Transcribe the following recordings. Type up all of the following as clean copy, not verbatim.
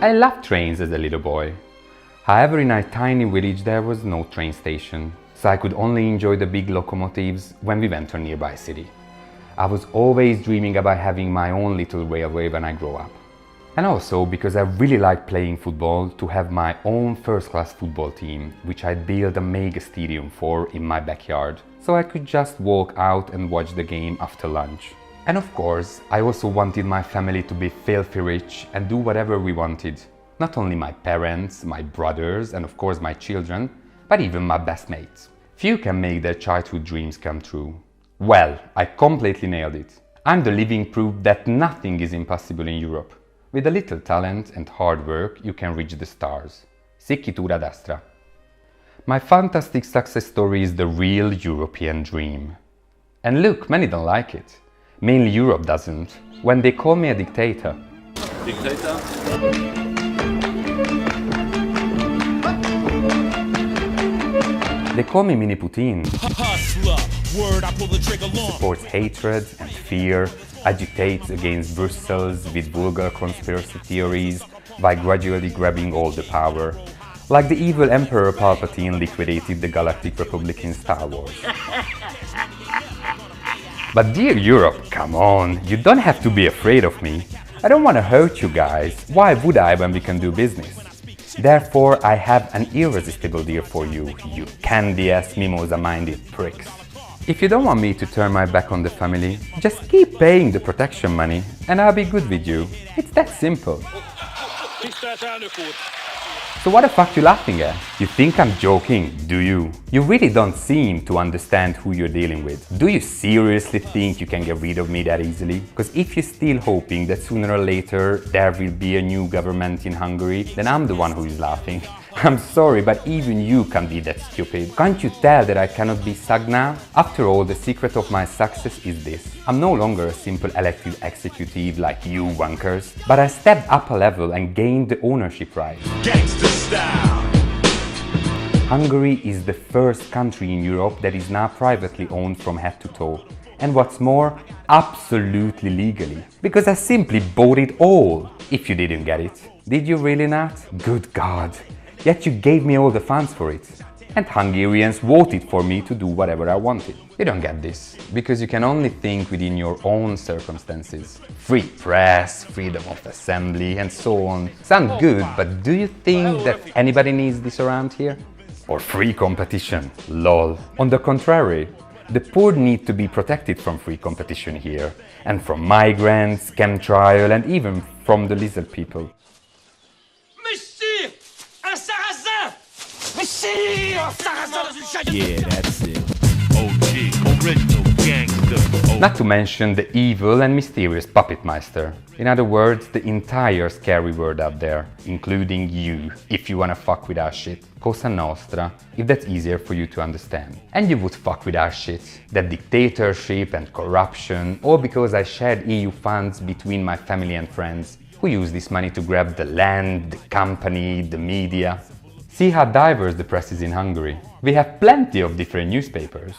I loved trains as a little boy. However, in our tiny village there was no train station, so I could only enjoy the big locomotives when we went to a nearby city. I was always dreaming about having my own little railway when I grow up. And also because I really like playing football, to have my own first-class football team, which I'd build a mega stadium for in my backyard, so I could just walk out and watch the game after lunch. And of course, I also wanted my family to be filthy rich and do whatever we wanted. Not only my parents, my brothers, and of course my children, but even my best mates. Few can make their childhood dreams come true. Well, I completely nailed it. I'm the living proof that nothing is impossible in Europe. With a little talent and hard work, you can reach the stars. Sicchitura destra. My fantastic success story is the real European dream. And look, many don't like it. Mainly Europe doesn't. When they call me a dictator. Dictator? They call me Mini Putin. Hustler, word, I pull the trigger long. Supports hatred and fear, agitates against Brussels with vulgar conspiracy theories by gradually grabbing all the power. Like the evil Emperor Palpatine liquidated the Galactic Republic in Star Wars. But dear Europe, come on, you don't have to be afraid of me. I don't want to hurt you guys. Why would I when we can do business? Therefore, I have an irresistible deal for you, you candy-ass mimosa-minded pricks. If you don't want me to turn my back on the family, just keep paying the protection money and I'll be good with you. It's that simple. So what the fuck you laughing at? You think I'm joking, do you? You really don't seem to understand who you're dealing with. Do you seriously think you can get rid of me that easily? Because if you're still hoping that sooner or later there will be a new government in Hungary, then I'm the one who is laughing. I'm sorry, but even you can't be that stupid. Can't you tell that I cannot be sucked now? After all, the secret of my success is this. I'm no longer a simple elected executive like you wankers, but I stepped up a level and gained the ownership rights. Gangsta style. Hungary is the first country in Europe that is now privately owned from head to toe. And what's more, absolutely legally. Because I simply bought it all. If you didn't get it. Did you really not? Good God. Yet you gave me all the funds for it. And Hungarians voted for me to do whatever I wanted. You don't get this, because you can only think within your own circumstances. Free press, freedom of assembly, and so on. Sound good, but do you think that anybody needs this around here? Or free competition? Lol. On the contrary, the poor need to be protected from free competition here. And from migrants, chemtrail, and even from the lizard people. Yeah, that's it. OG, original gangster. Not to mention the evil and mysterious puppet meister. In other words, the entire scary world out there, including you, if you wanna fuck with our shit. Cosa Nostra, if that's easier for you to understand. And you would fuck with our shit. That dictatorship and corruption, all because I shared EU funds between my family and friends, who use this money to grab the land, the company, the media. See how diverse the press is in Hungary. We have plenty of different newspapers.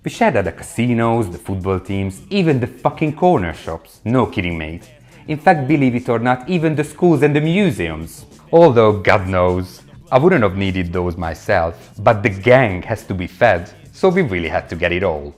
We share that the casinos, the football teams, even the fucking corner shops. No kidding, mate. In fact, believe it or not, even the schools and the museums. Although, God knows, I wouldn't have needed those myself, but the gang has to be fed, so we really had to get it all.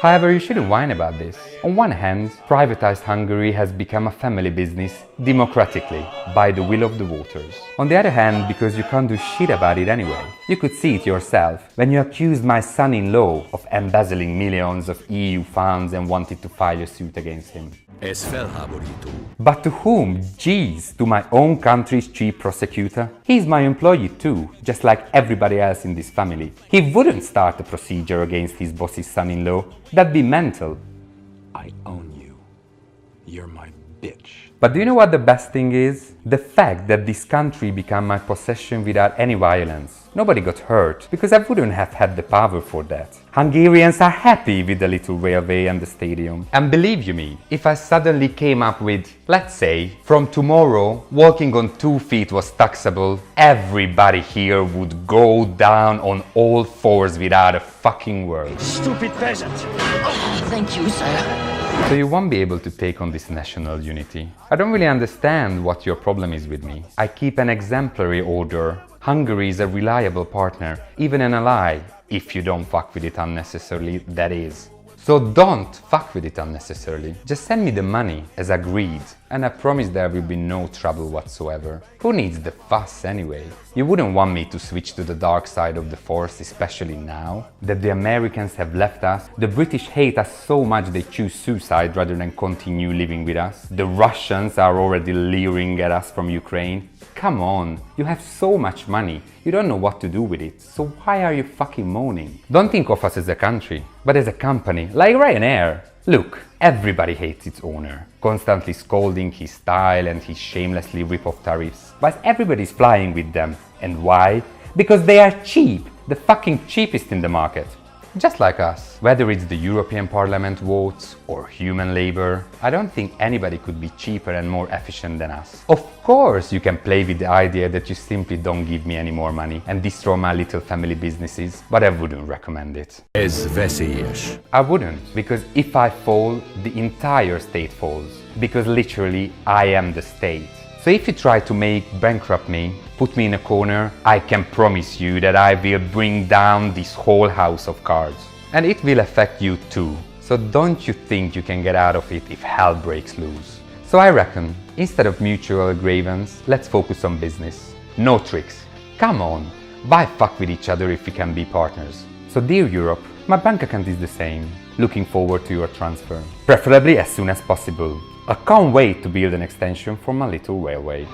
However, you shouldn't whine about this. On one hand, privatized Hungary has become a family business democratically, by the will of the voters. On the other hand, because you can't do shit about it anyway. You could see it yourself when you accused my son-in-law of embezzling millions of EU funds and wanted to file a suit against him. Ez felháborító. But to whom? Jeez, to my own country's chief prosecutor? He's my employee too, just like everybody else in this family. He wouldn't start a procedure against his boss's son-in-law. That'd be mental. I own you. You're my bitch. But do you know what the best thing is? The fact that this country became my possession without any violence. Nobody got hurt, because I wouldn't have had the power for that. Hungarians are happy with the little railway and the stadium. And believe you me, if I suddenly came up with, let's say, from tomorrow, walking on 2 feet was taxable, everybody here would go down on all fours without a fucking word. Stupid peasant! Thank you, sir. So you won't be able to take on this national unity. I don't really understand what your problem is with me. I keep an exemplary order. Hungary is a reliable partner, even an ally, if you don't fuck with it unnecessarily, that is. So don't fuck with it unnecessarily. Just send me the money, as agreed, and I promise there will be no trouble whatsoever. Who needs the fuss anyway? You wouldn't want me to switch to the dark side of the force, especially now that the Americans have left us. The British hate us so much they choose suicide rather than continue living with us. The Russians are already leering at us from Ukraine. Come on, you have so much money, you don't know what to do with it, so why are you fucking moaning? Don't think of us as a country, but as a company, like Ryanair. Look, everybody hates its owner, constantly scolding his style and his shamelessly rip-off tariffs, but everybody's flying with them. And why? Because they are cheap, the fucking cheapest in the market. Just like us. Whether it's the European Parliament votes or human labor, I don't think anybody could be cheaper and more efficient than us. Of course you can play with the idea that you simply don't give me any more money and destroy my little family businesses, but I wouldn't recommend it. Ez veszélyes. I wouldn't, because if I fall, the entire state falls. Because literally, I am the state. So if you try to bankrupt me, put me in a corner, I can promise you that I will bring down this whole house of cards. And it will affect you too. So don't you think you can get out of it if hell breaks loose. So I reckon, instead of mutual grievance, let's focus on business. No tricks. Come on, why fuck with each other if we can be partners? So dear Europe, my bank account is the same. Looking forward to your transfer. Preferably as soon as possible. I can't wait to build an extension for my little railway.